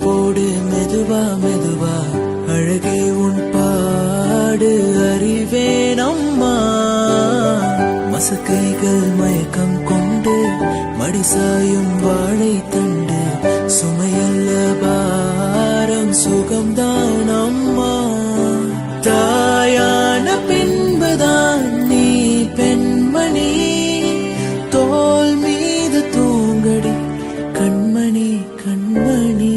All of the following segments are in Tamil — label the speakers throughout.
Speaker 1: போடு மெதுவா மெதுவா அழகே உன் பாடு அறிவேன் அம்மா. மசக்கைகள் மயக்கம் கொண்டு மடிசாயும் வாழை தண்டு சுமையல்ல பாரம் சுகம்தான் அம்மா. தாயான பின்புதான் நீ பெண்மணி, தோல் மீது தூங்கடி கண்மணி கண்மணி.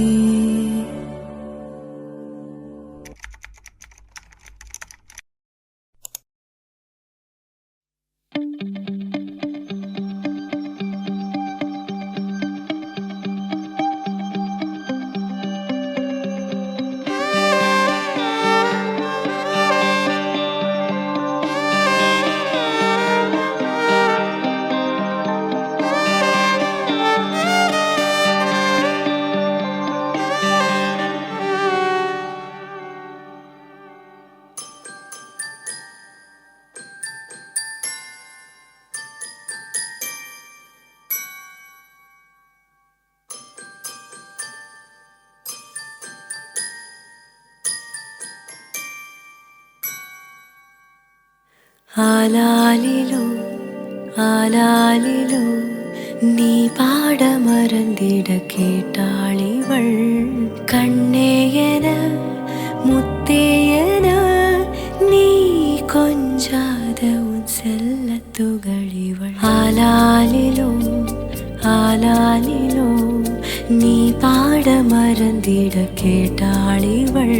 Speaker 2: ஆலாலிலோ ஆலாலிலோ நீ பாட மறந்திட கேட்டாளிவள். கண்ணேயன முத்தேயன நீ கொஞ்சாத உன் செல்ல துகளிவள். ஆலாலிலோ ஆலாலிலோ நீ பாட மறந்திட கேட்டாளிவள்.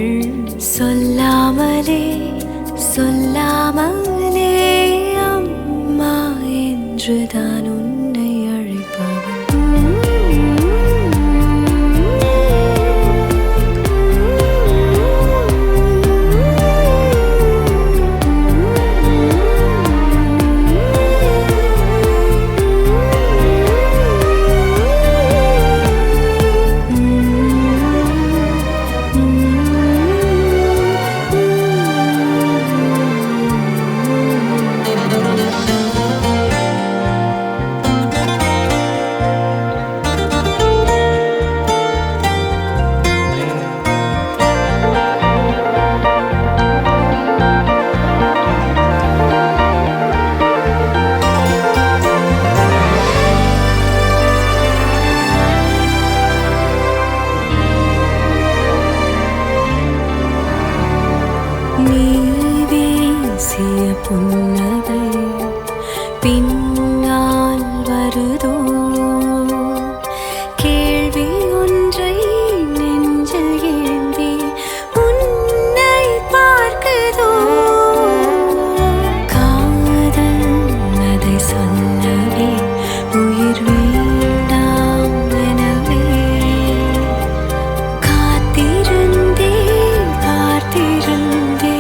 Speaker 2: சொல்லாமலே சொல்லாமலே அம்மா என்றுதான் உன்னை அழைப்பவள். நீ வீசிய புன்னகை பின்னால் வருதோ, கேள்வி ஒன்றை நெஞ்சில் ஏந்தி உன்னை பார்க்குதோ. காதல் அதை சொல்லவே உயிர் வேண்டாம் எனவே காத்திருந்தே பார்த்திருந்தே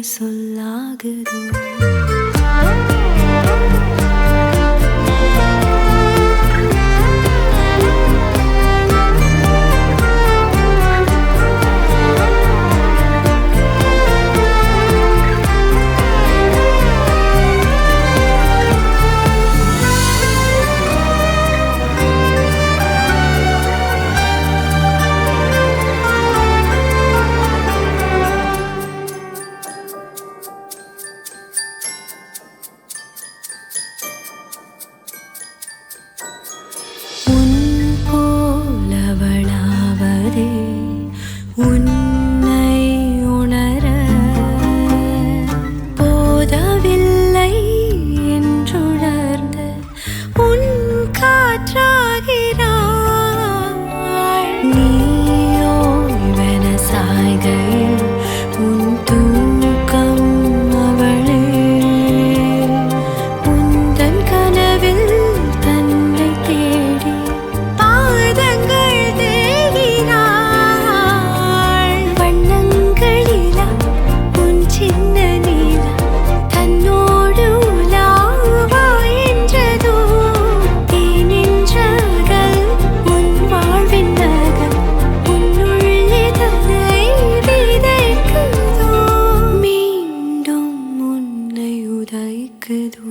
Speaker 2: சொல்லாகுதோ உன்னை உணர போதவில்லை என்றுணர்ந்து உன் காற்றாகிறாள் நீயோ இவன சாய்கையில் உன் தூக்கம் அவளே உந்தன் கனவில் தன்னை தேடி பாதங்கள் தேடினாள் வண்ணங்களிலா உன் சின்ன நீலா தன்னோடு உலாவா என்றதோ தேனின்றகள் உன் வாழ்வின் நகல் உன்னுள்ளே தன்னை விதைக்குதோ மீண்டும் உன்னை உதைக்குதோ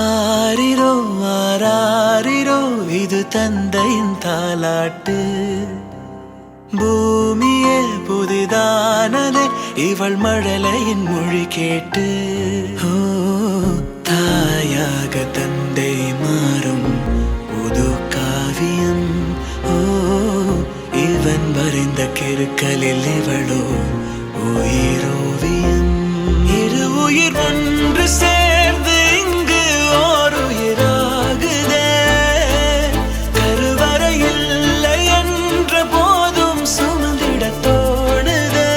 Speaker 1: ஆரிரோ ஆராரிரோ இது தந்தையின் தாலாட்டு பூமியே புதிதானதே இவள் மழலையின் மொழி கேட்டு ஓ தாயாக தந்தை மாறும் புது காவியம் ஓ இவன் வரைந்த கிறுக்கலில் இவளோ உயிரோவியம் இரு உயிர் ஒன்று சேர்ந்து இங்கு ஓர் உயிராகுதே கருவறை இல்லை என்ற போதும் சுமந்திட தோணுதே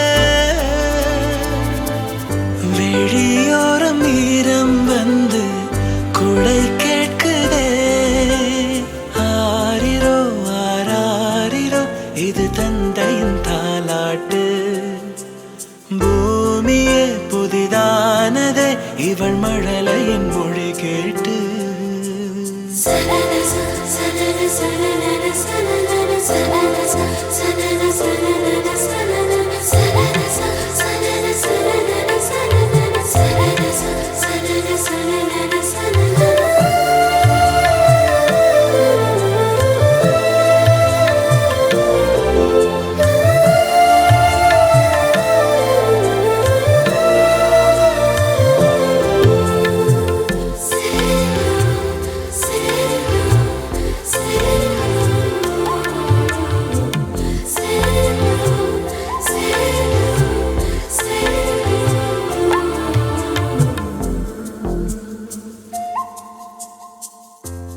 Speaker 1: வெளியோரம் ஈரம் வந்து குடை கேட்குதே ஆரிரோ ஆராரிரோ இது தந்தையின் தாலாட்டு பூமியே புதிதானதே இவள் மழலையின் மொழி கேட்டு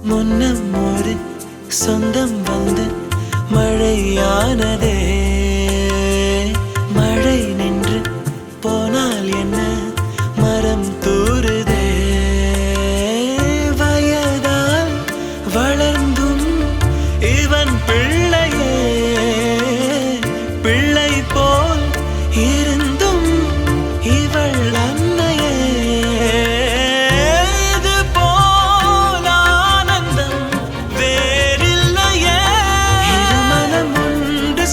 Speaker 1: முன்னம் ஒரு சொந்தம் வந்து மழையானதே மழை நின்று போனால் என்ன மரம் தூறுதே வயதால் வளர்ந்தும் இவன் பிள்ளையே பிள்ளை போல் இருந்தும் இவள் அன்னையே இது போல் ஆனந்தம் வேறில்லையே இருமனம் ஒன்று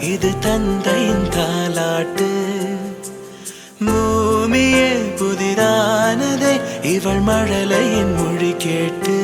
Speaker 1: இது தந்தையின் தாலாட்டு. பூமியே புதிதானதே இவள் மழலையின் மொழி கேட்டு.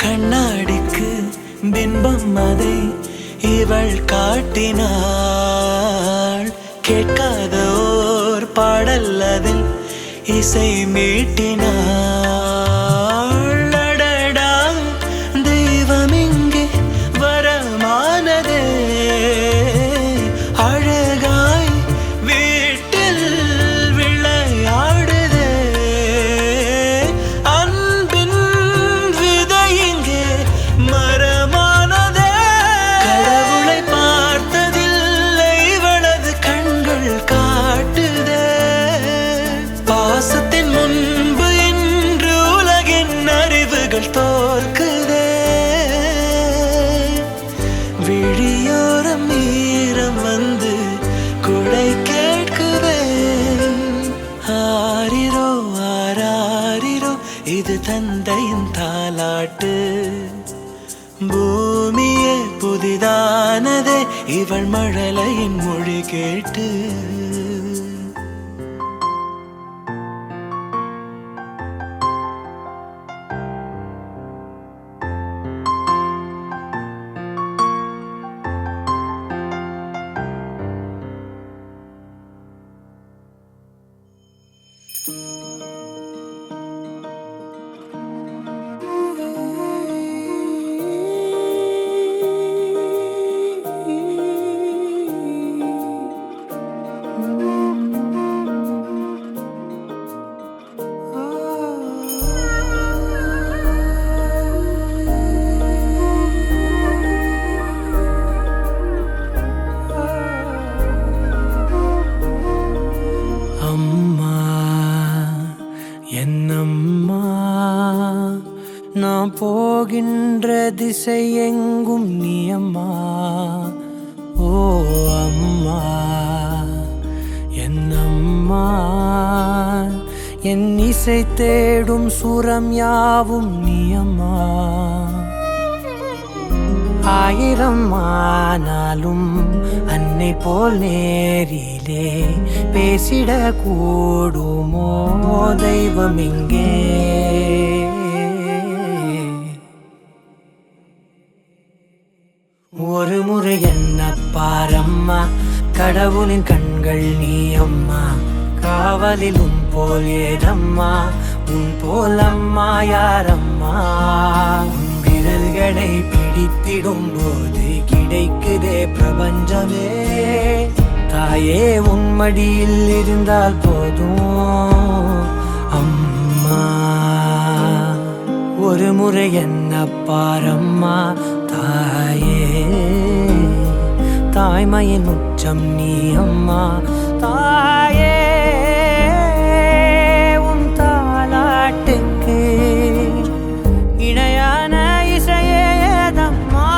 Speaker 1: கண்ணாடிக்கு பிம்பம் அதை இவள் காட்டினாள். கேட்காத ஓர் பாடல் அதில் இசை மீட்டினாள். அடடா தெய்வம் இங்கே வரமானதே அழகாய் வீட்டில் விளையாடுதே. அன்பின் விதை இங்கே மரமானதே. கடவுளை பார்த்ததில்லை இவளது கண்கள் காட்டுதே. பாசத்தின் முன்பு இன்று உலகின் அறிவுகள் தோற்குதே. விழியோரம் ஈரம் வந்து குடை கேட்குதே. ஆரிரோ ஆராரிரோ இது தந்தையின் தாலாட்டு. பூமியே புதிதானதே இவள் மழலையின் மொழி கேட்டு.
Speaker 3: என்னம்மா நான் போகின்ற திசை எங்கும் நீ அம்மா. ஓ அம்மா என்னம்மா என் இசை தேடும் சுரம் யாவும் நீ அம்மா. ஆயிரம் ஆனாலும் அன்னை போல் நேரிலே பேசிட கூடுமோ தெய்வம் இங்கே. ஒரு முறை என்ன பாரம்மா கடவுளின் கண்கள் நீ அம்மா. காவலிலும் போல் ஏதம்மா உன் போல் அம்மா யாரம்மா. உன் விரல்களை பிடித்திடும் போது கிடைக்குதே பிரபஞ்சமே. தாயே உன் மடியில் இருந்தால் போதும் அம்மா. ஒரு முறை என்ன பாரம்மா தாயே. தாய்மையின் உச்சம் நீ அம்மா. தாயே உன் தாலாட்டுக்கு இணையான இசையேதம்மா.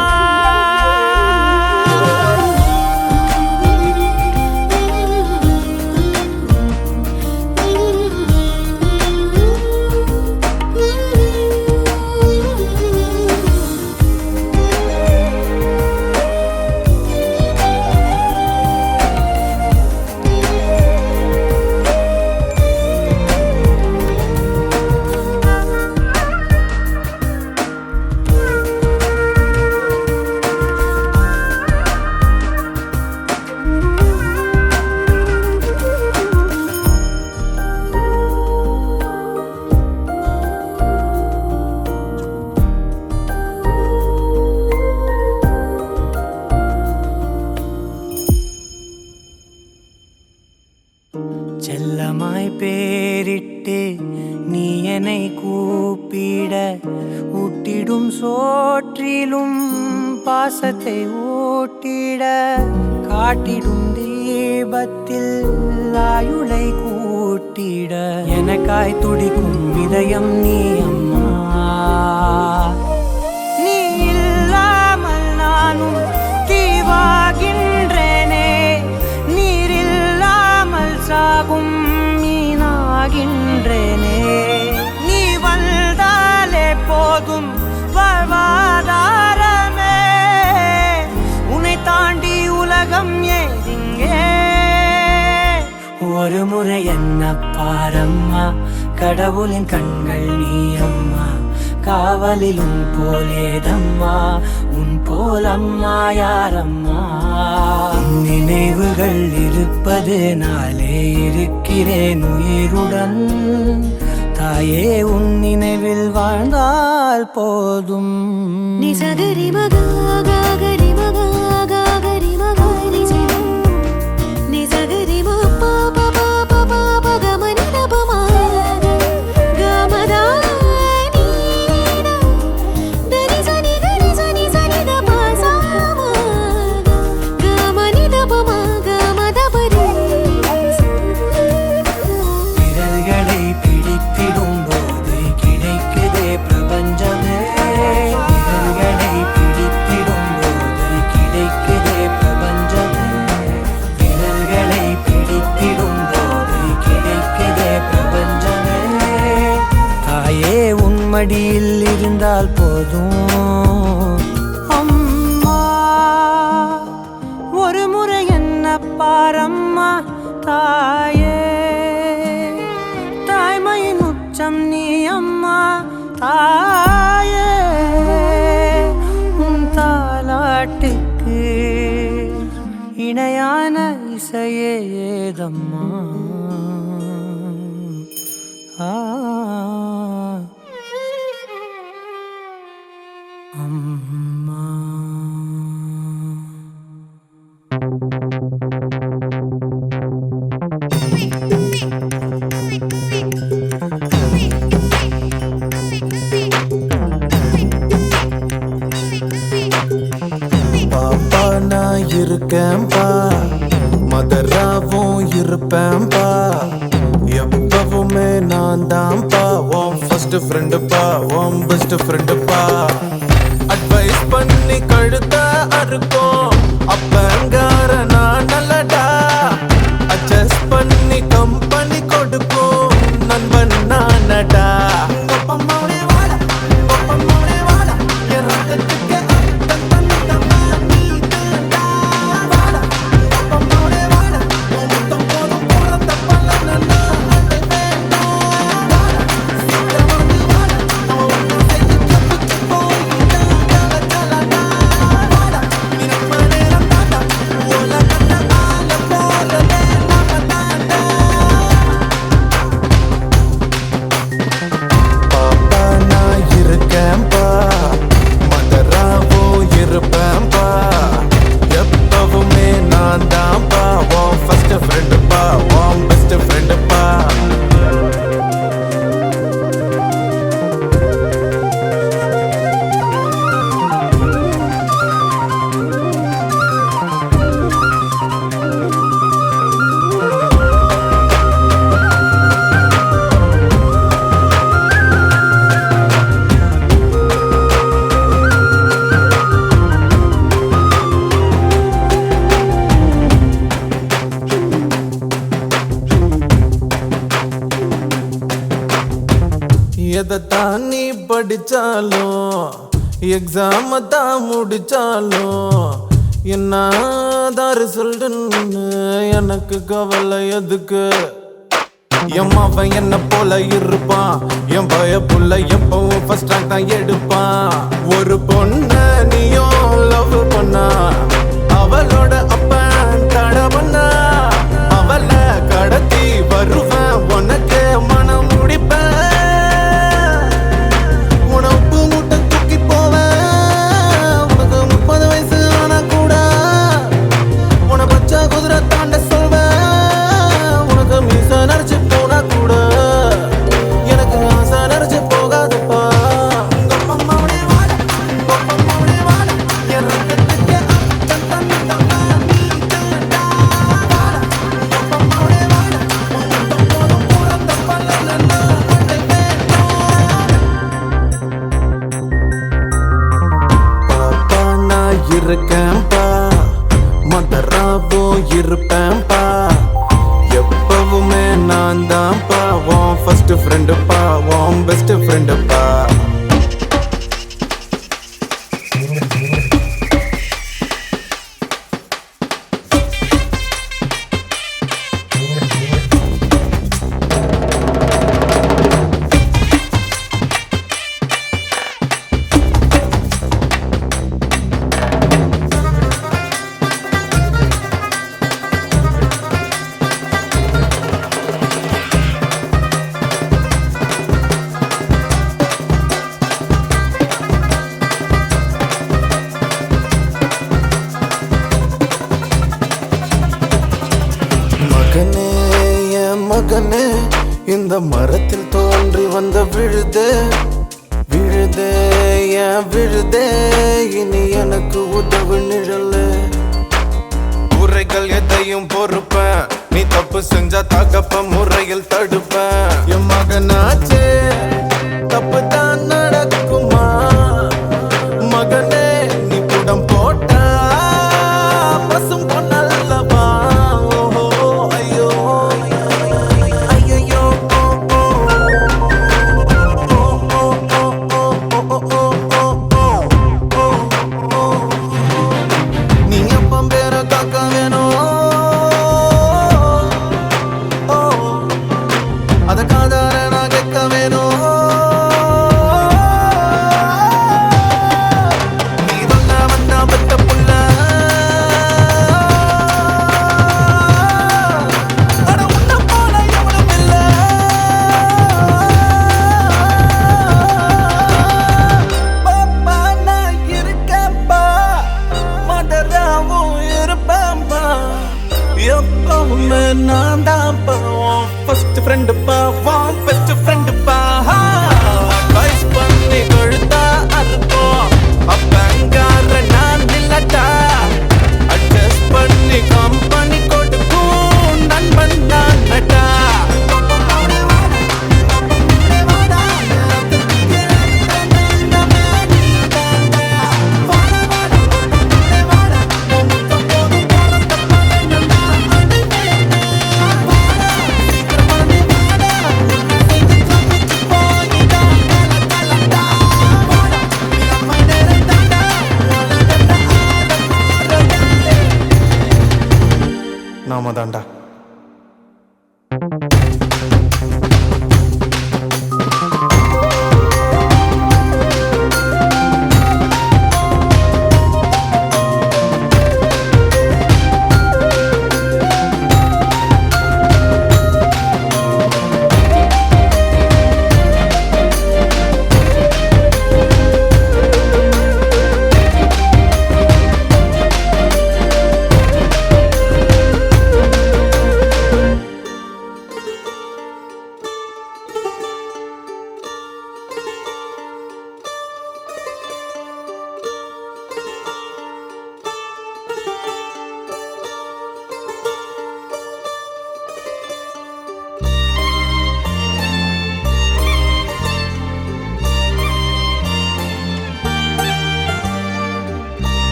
Speaker 3: சோற்றிலும் பாசத்தை ஊட்டிட காட்டிடும் தீபத்தில் ஆயுளை கூட்டிட எனக்காய் துடிக்கும் இதயம் நீ அம்மா. நீ இல்லாமல் நானும் தீவாகின்றேனே, நீரில்லாமல் சாகும் மீனாகின்றேனே. நீ வந்தாலே போதும் வாழ்வாதாரமே, உன்னை தாண்டி உலகம் ஏதிங்கே. ஒரு முறை என்ன பாரம்மா, கடவுளின் கண்கள் நீ அம்மா. காவலிலும் போலேதம்மா, உன் போலம்மா யாரம்மா. நினைவுகள் இருப்பது நாளே இருக்கிறேன் உயிருடன். தாயே உன் நினைவில் வாழ்ந்தால் போதும்.
Speaker 2: நீ சகரி மகா கரி மகா கரி மகா நீ சகரி மப்பா பபா பபா பகமனி தபமா கமதா நீனா தரி சனி தபா சாமா கமனி தபமா கமதபரி.
Speaker 3: விரல்களை பிடித்திடும் போது கிடைக்குதே பிரபஞ்சமே. விரல்களை பிடித்திடும் போது கிடைக்குதே பிரபஞ்சமே. விரல்களை பிடித்திடும் போது கிடைக்குதே பிரபஞ்சமே. தாயே உன் மடியில் இருந்தால் போதும் அம்மா. ஒரு முறை என்ன பாரம்மா தாயே, தாய்மையின் உச்சம் நீ அம்மா. தாயே உன் தாலாட்டுக்கு இணையான இசையே ஏதம்மா. அம்மா.
Speaker 4: பாப்பா நான் இருக்கேன்பா, மதராவும் இருப்பேன்பா. எப்பவுமே நான் தான்ப்பா, உன் ஃபர்ஸ்ட் ஃப்ரெண்டுப்பா, உன் பெஸ்ட் ஃப்ரெண்டுப்பா. அட்வைஸ் பண்ணி கழுத்த அறுக்கும் அப்பங்கார நான் நல்லடா. அட்ஜஸ்ட் பண்ணி கம்பெனி கொடுக்கும் நண்பன் நானடா. எதைத்தான் நீ படிச்சாலும் எக்ஸாம் தான் முடிச்சாலும் என்ன ரிசல்ட்னு எனக்கு கவலை எதுக்கு. என் மாவன் என்ன போல இருப்பான், என் பய புள்ள எப்பவும் ஃபர்ஸ்ட் ரேங்க் தான் எடுப்பான். ஒரு பொண்ண நீயும் லவ் பண்ணா, அவளோட அப்பன் தட பண்ணா. அவளை கடத்தி வருவேன், உனக்கு மனம் முடிப்பேன். உனக்கு முட்டை தூக்கி போவேன், உனக்கு 30 வயசு ஆனா கூட உன பச்சை குதிரை தாண்ட சொல்வேன். உனக்கு மீச நரைச்சு போனா கூட எனக்கு ஆசை நரைச்சு போகாதுப்பா. உங்க அம்மாவுடைய வாழ இருக்கேன்பா மதராவும் இருப்பேன்பா எப்பவுமே நான் தான்ப்பா உன் ஃபர்ஸ்ட் ஃப்ரெண்டுப்பா உன் பெஸ்ட் ஃப்ரெண்டுப்பா மகனே என் மகனே இந்த மரத்தில் தோன்றி வந்த விழுதே விழுதே என் விழுதே இனி எனக்கு உதவு நிழலு உரைகள் எதையும் பொறுப்பேன் நீ தப்பு செஞ்சா தகப்ப முறையில் தடுப்பேன் என் மகனாச்சே தப்பு தான் நடக்குமா மகனே நீ புடம் போட்டா பசும் பொன்னல்லவா நீ அப்பம் பேர காக்க வேணும் அத காதார நான் கேட்க வேணும் நீ வந்த வந்தா பெத்த புள்ள அட உன்ன போல எவனும் இல்ல பாப்பா நான் இருக்கேன்பா மதராவும் இருப்பேன்பா எப்பவுமே நான் தான்ப்பா உன் ஃபர்ஸ்ட் ஃப்ரெண்டுப்பா உன் பெஸ்ட் ஃப்ரெண்டுப்பா அட்வைஸ் பண்ணி கழுத்தா அறுப்போம் அப்பங்கார நான் இல்லட்டா அட்ஜஸ்ட் பண்ணி கம்பெனி கொடுக்கும் நண்பன் நான் நட்டா நாம தாண்டா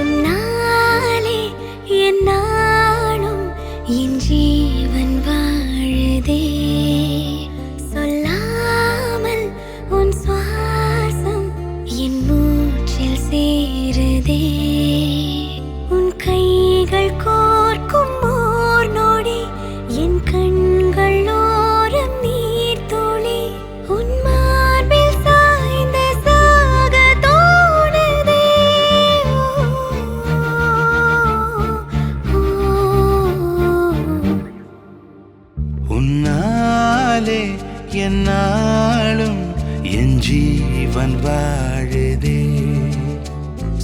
Speaker 2: உன்னாலே என்னாலும் என் ஜீவன் வாழுதே சொல்லாமல் உன் சுவாசம் என் மூச்சில் சேருதே உன் கைகள் கோர்க்கும் ஓர் நொடி என் கண்கள் ஓரம் நீர் துளி உன் மார்பில் சாய்ந்த சாக தோணுதே
Speaker 1: உன்னாலே என்னாலும் என் ஜீவன் வாழுதே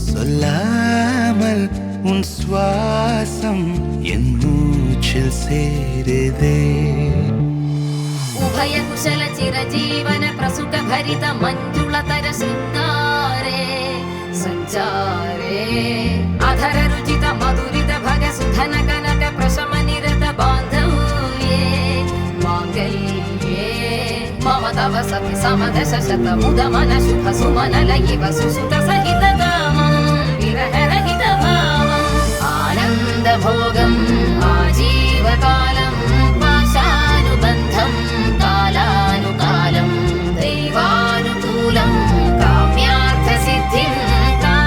Speaker 1: சொல்லாமல் உன் சுவாசம் என் மூச்சில் சேருதே
Speaker 5: उभय कुशल चिरजीवन प्रसुख भरित मंजुलतर शृंगारे संचारे अधर रुचित मधुरित भग सुधन कनक प्रशम निरत बांधव्ये मांगल्ये तव सति समदश शतमुदमन शुभ सुमनलयिव सुसुत सहित कामं विरहरहित भावम् आनन्दभोगम् आजीवकालं पाशानुबन्धं कालानुकालं दैवानुकूलं काम्यार्थसिद्धिं कामये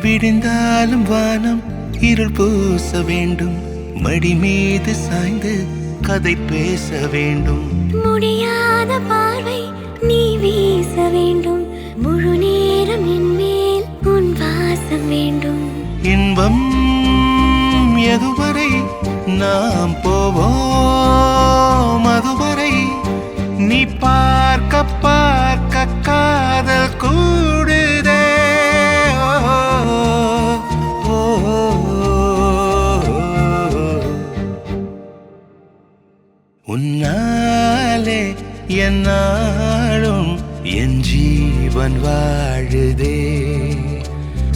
Speaker 1: விடிந்தாலும் வானம் இருள் பூச வேண்டும் மடி மீது சாய்ந்து கதை பேச வேண்டும்
Speaker 2: முடியாத பார்வை நீ வீச வேண்டும் முழு நேரம் என் மேல் உன் வாசம் வேண்டும்
Speaker 1: இன்பம் எதுவரை நாம் போவோம் அதுவரை நீ பார்க்க பார்க்க காதல் கூடுதே உன்னாலே என்னாலும் என் ஜீவன் வாழுதே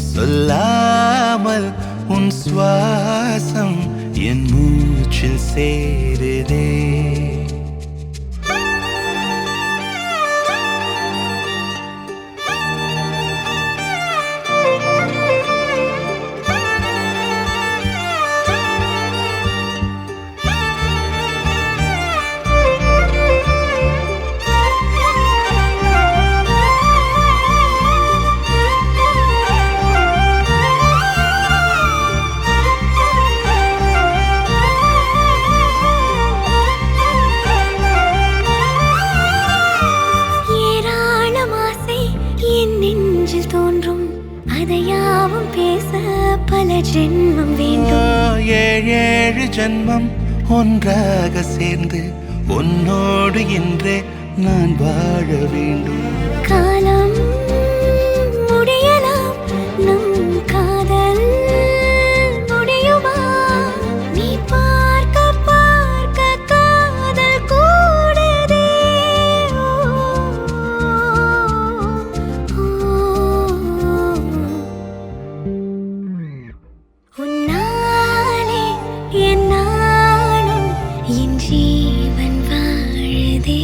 Speaker 1: சொல்லாமல் உன் சுவாசம் என் மூச்சில் சேருதே
Speaker 2: அதையாவும் பேச பல ஜென்மம் வேண்டும்
Speaker 1: ஏழு ஜென்மம் ஒன்றாக சேர்ந்து உன்னோடு இன்றே நான் வாழ வேண்டும்
Speaker 2: காலம் முடியலாம் நம் காதல் முடியுமா நீ பார்க்க பார்க்க காதல் கூடுதே உன்னாலே என்னாலும் என் ஜீவன் வாழுதே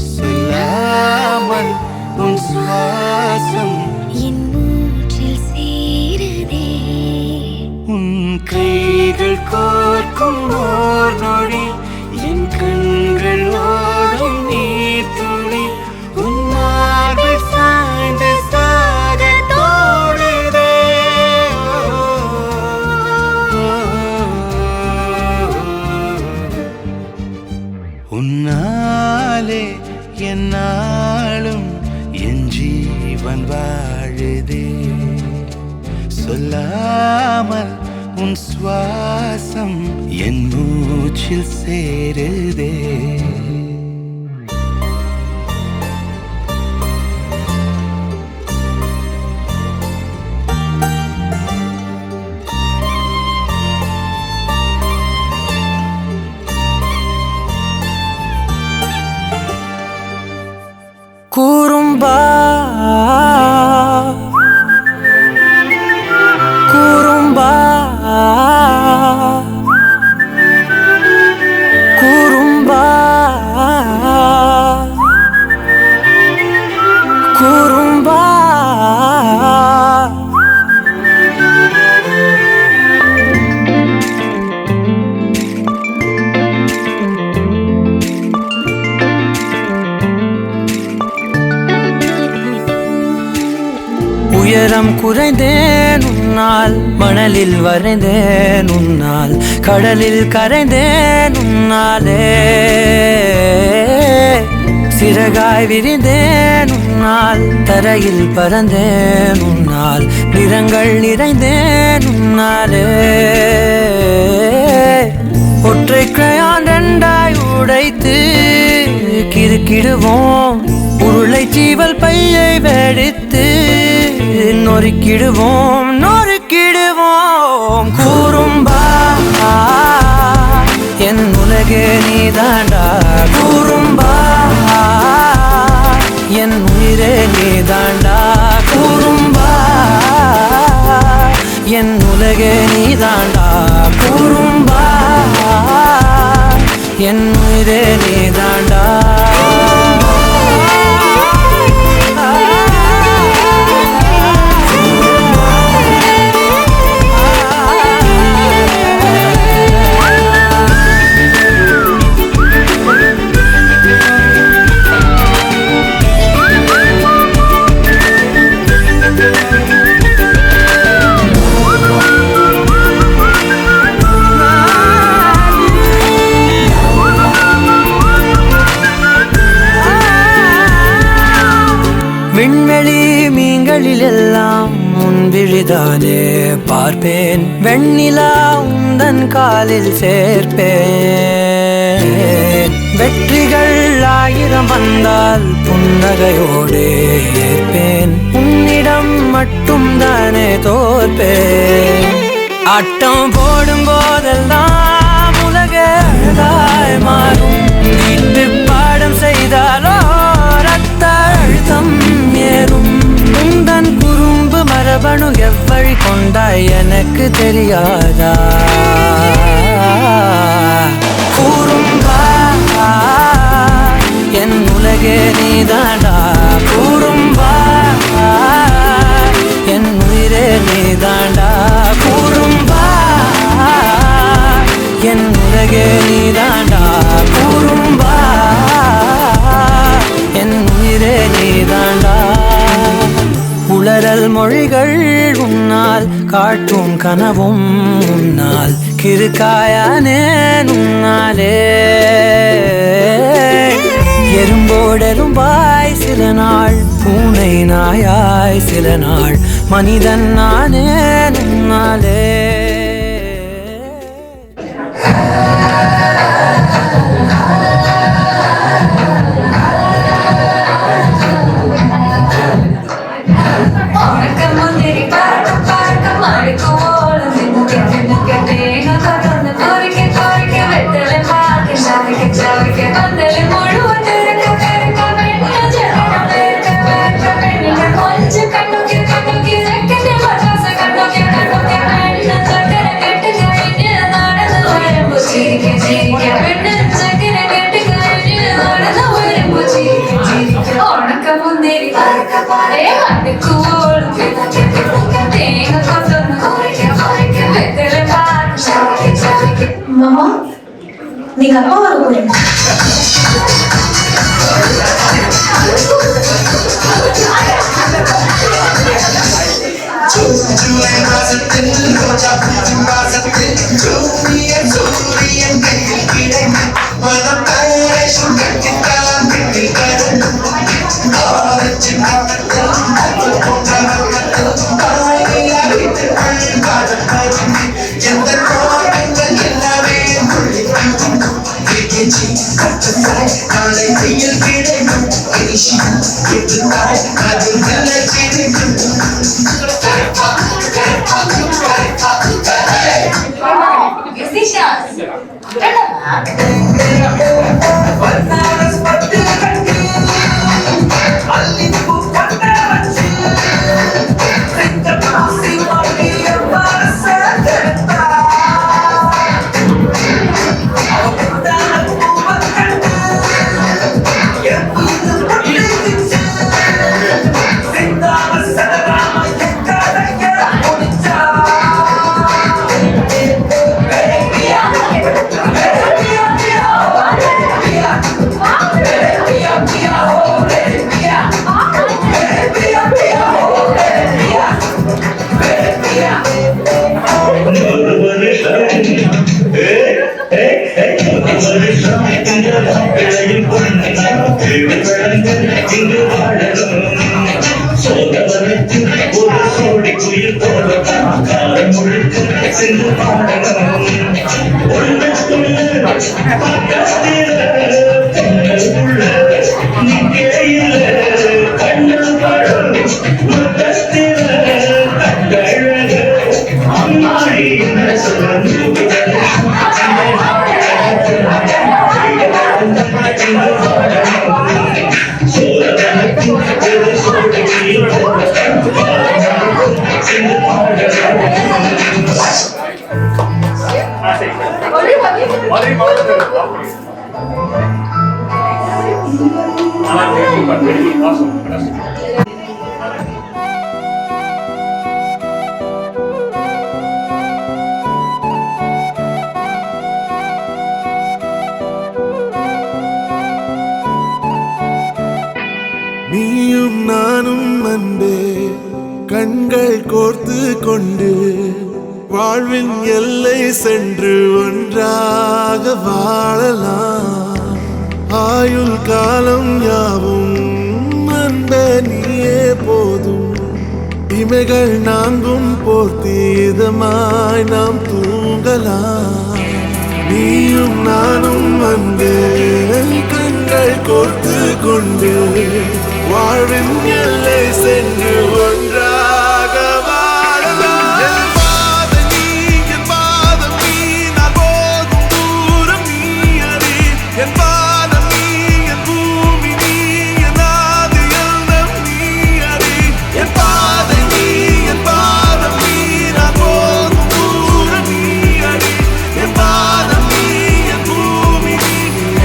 Speaker 1: சொல்லாமல் உன் சுவாசம்
Speaker 2: என் மூச்சில் சேருதே
Speaker 1: உன் கைகள் கோர்க்கும் ஓர் நொடி என் கண்கள் ஓடும் நீர் துளி உன் மார்பில் சாய்ந்து சாக தோடுதே உன்னாலே என்னாலும் என் ஜீவன் வாழுதே சொல்லாமல் உன் சுவாசம் என் மூச்சில் சேருதே
Speaker 3: குறும்பா குறும்பா குறும்பா குறும்பா உயரம் குறைந்தேன் உன்னால் மணலில் வரைந்தேன் உன்னால் கடலில் கரைந்தேன் உன்னாலே சிறகாய் விரிந்தேன் உன்னால் தரையில் பறந்தேன் உன்னால் நிறங்கள் நிறைந்தேன் உன்னாலே ஒற்றை கிரையான் ரெண்டாய் உடைத்து கிறுக்கிடுவோம் உருளை சீவல் பையை வெடித்து நொறுக்கிடுவோம் நொறுக்கிடுவோம் குறும்பா என் உலகே நீதாண்டா குறும்பா என் உயிரே நீதாண்டா குறும்பா என் உலகே நீதாண்டா குறும்பா வழிதானே பார்ப்பேன், வெண்ணிலா உந்தன் காலில் சேர்ப்பேன். வெற்றிகள் 1000 வந்தால் புன்னகையோடே ஏற்பேன், உன்னிடம் மட்டும் தானே தோற்பேன். ஆட்டம் போடும் போதெல்லாம் உலக அழகாய் மாறும், வீட்டு பாடம் செய்தாலோ ரத்த அழுத்தம் ஏறும். உந்தன் குறும்பு மரபணு எவ்வழி கொண்டாய் எனக்கு தெரியாதா? கூறும்பா என் உலகே நீதாண்டா, கூறும்பா என் உயிரே நீதாண்டா, கூறும்பா என் உலகே நீதாண்டா, கூறும்பா என் உயிரே நீதாண்டா. உளறல் மொழிகள் உன்னால், காட்டும் கனவும் உன்னால், கிறுக்காயானே உன்னாலே. எறும்போடெரும்பாய் சில நாள், பூனை நாயாய் சில நாள், மனிதன் நானே உன்னாலே.
Speaker 6: மாமா, நீங்க அப்பா வர போறீங்க.
Speaker 4: நீயும் நானும் அன்பே கண்கள் கோர்த்து கொண்டு வாழ்வின் எல்லை சென்று ஒன்றாக வாழலாம். ஆயுள் காலம் யாவும் அன்பே நீயே போதும். இமைகள் நான்கும் போர்த்தி இதமாய் நாம் தூங்கலாம். நீயும் நானும் வந்து கண்கள் கோர்த்து கொண்டு வாழ்வின் எல்லை சென்று ஒன்றாக வாழலாம். என் பாதம் நீ, என் பாதம் நீ, நான் போகும் தூரம் நீ அறி. என் பாதம் நீ, என் பூமி நீ, என் ஆதி எண்ணம் நீ அறி. என் பாதம் நீ, என் பாதம் நீ, நான் போகும் தூரம் நீ அறி. என் பாதம் நீ, என் பூமி நீ,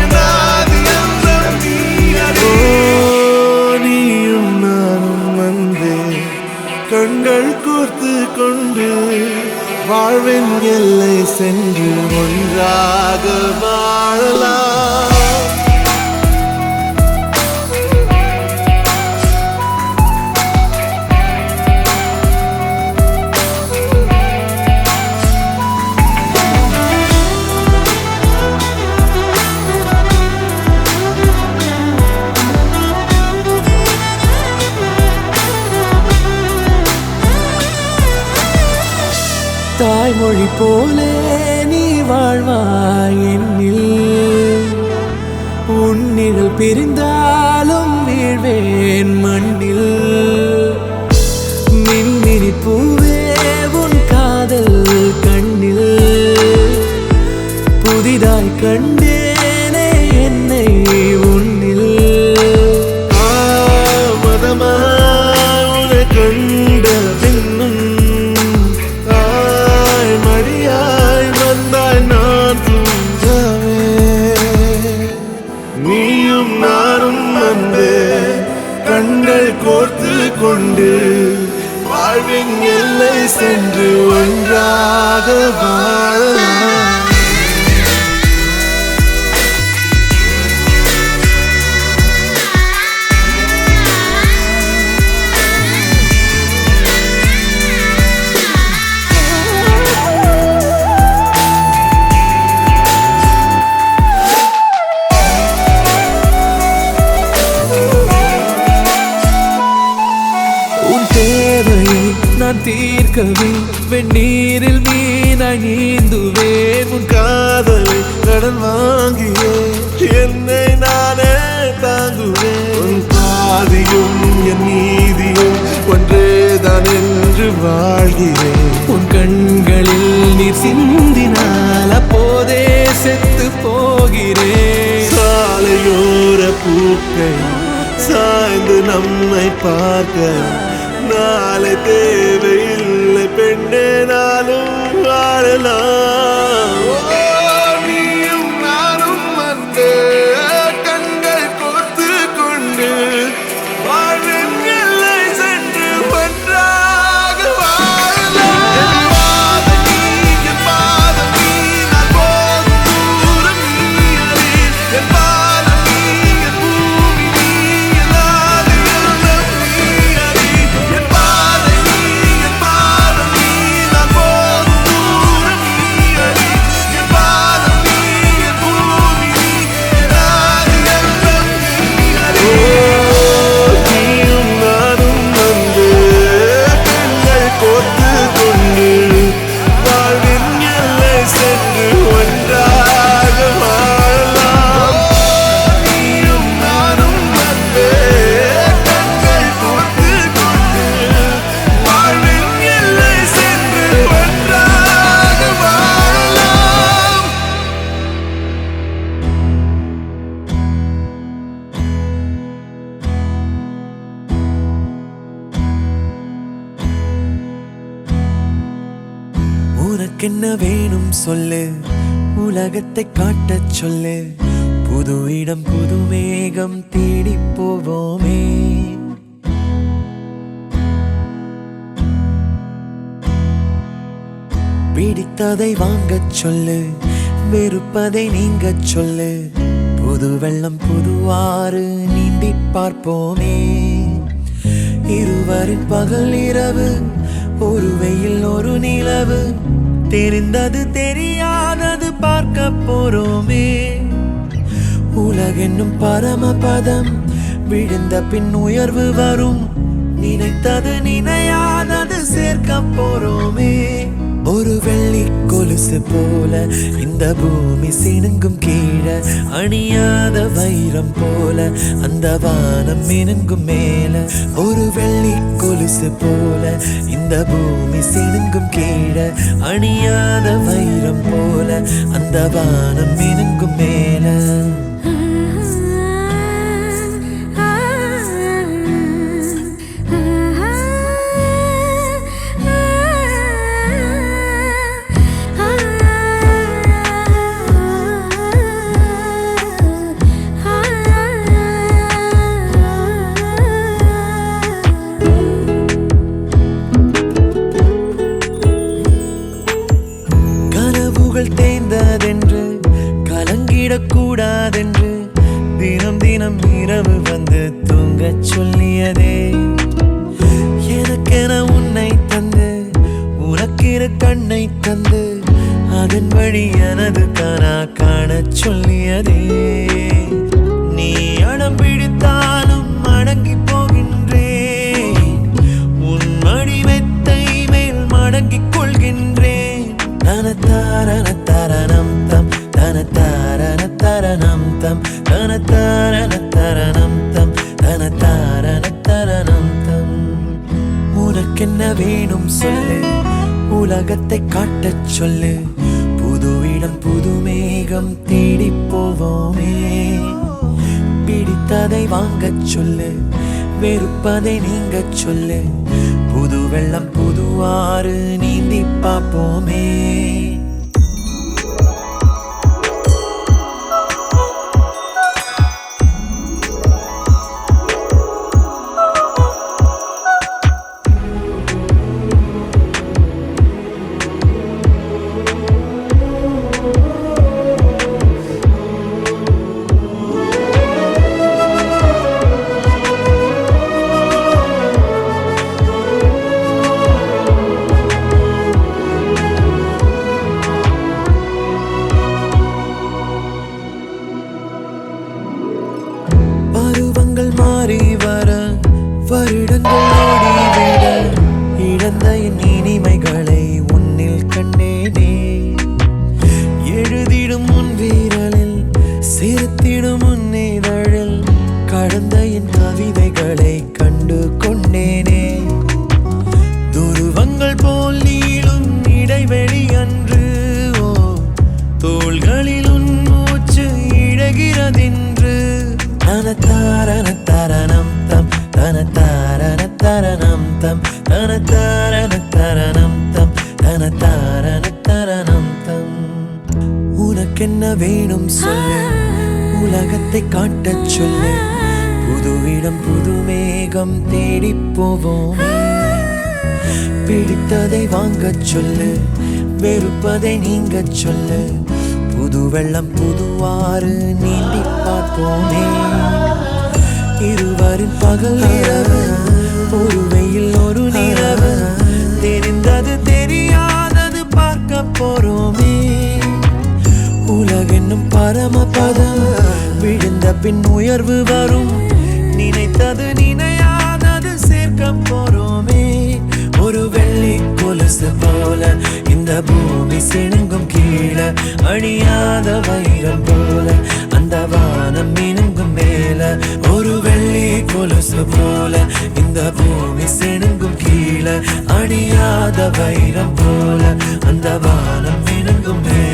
Speaker 4: என் ஆதி எண்ணம் நீ அறி. நீயும் நானும் வந்தே கண்கள் கோர்த்து கொண்டு வாழ்வின் எல்லை சென்று ஒன்றாக வாழலாம்.
Speaker 3: தாய்மொழி போலே நீ வாழ்வாய் என்னில். உன்னிகள் பிரிந்தாலும் வீழ்வேன் மண்ணில். மின்மினி பூவே உன் காதல் கண்ணில். புதிதாய் கண்டேனே என்னை உன்னில்.
Speaker 4: மதமாய் உன்னை கண்ட பின்னும் தாய் மடியாய் வந்தாய் நான் தூங்கவே. நீயும் நானும் வந்து கண்கள் கோர்த்து கொண்டு வாழ்வின் எல்லை சென்று ஒன்றாக வாழலாம்.
Speaker 3: உன் தேவையை நான் தீர்க்கவே வெந்நீரில் மீனாய் நீந்துவேன்.
Speaker 4: உன் காதலை கடன் வாங்கியே என்னை நானே தாங்குவேன். உன் பாதியும் என் நீதியும் ஒன்றேதான் என்று வாழ்கிறேன்.
Speaker 3: உன் கண்களில் நீர் சிந்தினால் அப்போதே செத்து போகிறேன்.
Speaker 4: சாலையோர பூக்கள் சாய்ந்து நம்மை பார்க்க நாளை தேவையில்லை பெண்ணே, நாளும் வாழலாம். நீயும் நானும் வந்து கண்கள் கோர்த்து கொண்டு வாழ்வின் எல்லை சென்று ஒன்றாக வாழலாம். என் பாதம் நீ, என் பாதம் நீ, நான் போகும் தூரம் நீ அறி. என் பாதம் நீ, என் பூமி நீ, என் ஆதி எண்ணம் நீ அறி. என் பாதம் நீ, என் பாதம் நீ, நான் போகும் தூரம் நீ அறி. என் பாதம் நீ, என் பூமி நீ, என் ஆதி எண்ணம் நீ அறி. நீயும் நானும் வந்து கண்கள் கோர்த்து கொண்டு வாழ்வின் எல்லை சென்று ஒன்றாக வாழலாம். நீயும் நானும் வந்து கண்கள் கோர்த்து கொண்டு வாழ்வின் எல்லை சென்று ஒன்றாக வாழலாம்.
Speaker 3: உனக்கென்ன வேணும் சொல்லு, உலகத்தை காட்டச் சொல்லு. புது இடம் புது மேகம் தேடி போவோமே. பிடித்ததை வாங்கச் சொல்லு, வெறுப்பதை நீங்கச் சொல்லு. புது வெள்ளம் புது ஆறு நீந்தி பார்ப்போமே. இருவரின் பகல் இரவு, ஒரு வெயில் ஒரு நிலவு. தெரிந்தது தெரியாதது பார்க்க போறோமே. உலகென்னும் பரமபதம், விழுந்த பின் உயர்வு வரும். நினைத்தது நினையாதது சேர்க்க போறோமே. ஒரு வெள்ளி கொலுசு போல இந்த பூமி சினுங்கும் கீழே, அணியாத வைரம் போல அந்த வானம் மினுங்கும் மேல. ஒரு வெள்ளி கொலுசு போல இந்த பூமி சினுங்கும் கீழே, அணியாத வைரம் போல அந்த வானம் மினுங்கும் மேல. தேய்ந்ததென்று கலங்கிடக்கூடாதென்று தினம் தினம் இரவு வந்து தூங்கச் சொல்லியதே. எனக்கென உன்னை தந்து உனக்கிற கண்ணை தந்து அதன் வழி எனது கனா காணச் சொல்லியதே. நீ அடம் பிடித்தாலும் அடங்கி போகின்றேன், உன் மடி மெத்தை மேல் மடங்கிக் கொள்கின்றேன். தனத்தாரண தரணம் தம் தனத்தாரண தரணம் தம் தனத்தாரண தரணம் தம் தனத்தாரண தரணம் தம். உனக்கென்ன வேணும் சொல்லு, உலகத்தை காட்டச் சொல்லு. புது இடம் புது மேகம் தேடி போவோமே. பிடித்ததை வாங்கச் சொல்லு, வெறுப்பதை நீங்கச் சொல்லு. புது வெள்ளம் புது ஆறு நீந்தி பார்ப்போமே. மாறி வர வருடங்கள் ஓடிவிட இழந்த என் இனிமைகளை உன்னில் கண்டேனே. எழுதிடும் உன் வீரலில் சிரித்திடும் உன் இதழில் கடந்த என் கவிதைகளை கண்டு கொண்டேனே. துருவங்கள் போல் நீளும் இடைவெளி அன்று தோள்களில் உன் மூச்சு இழகிறதென்று. தனத்தாரண தரணம் தம் தனத்தாரண தரணம் தம் தனத்தாரண தரணம் தம் தனத்தாரண தரணம் தம். உனக்கென்ன வேணும் சொல்லு, உலகத்தை காட்டச் சொல்லு. புது இடம் புது மேகம் தேடி போவோம். பிடித்ததை வாங்கச் சொல்லு, வெறுப்பதை நீங்கச் சொல்லு. புது வெள்ளம் புது ஆறு நீந்தி பார்ப்போமே. இருவரின் பகல் இரவு, ஒரு வெயில் ஒரு நிலவு. தெரிந்தது தெரியாதது பார்க்க போறோமே. உலகென்னும் பரமபதம் விழுந்த பின் உயர்வு வரும். நினைத்தது நினையாதது சேர்க்க போறோமே. ஒரு வெள்ளி கொலுசு போல இந்த பூமி சினுங்கும் கீழே, அணியாத வைரம் போல அந்த வானம் மினுங்கும் மேல. ஒரு வெள்ளி கொலுசு போல இந்த பூமி சினுங்கும் கீழே, அணியாத வைரம் போல அந்த வானம் மினுங்கும் மேல.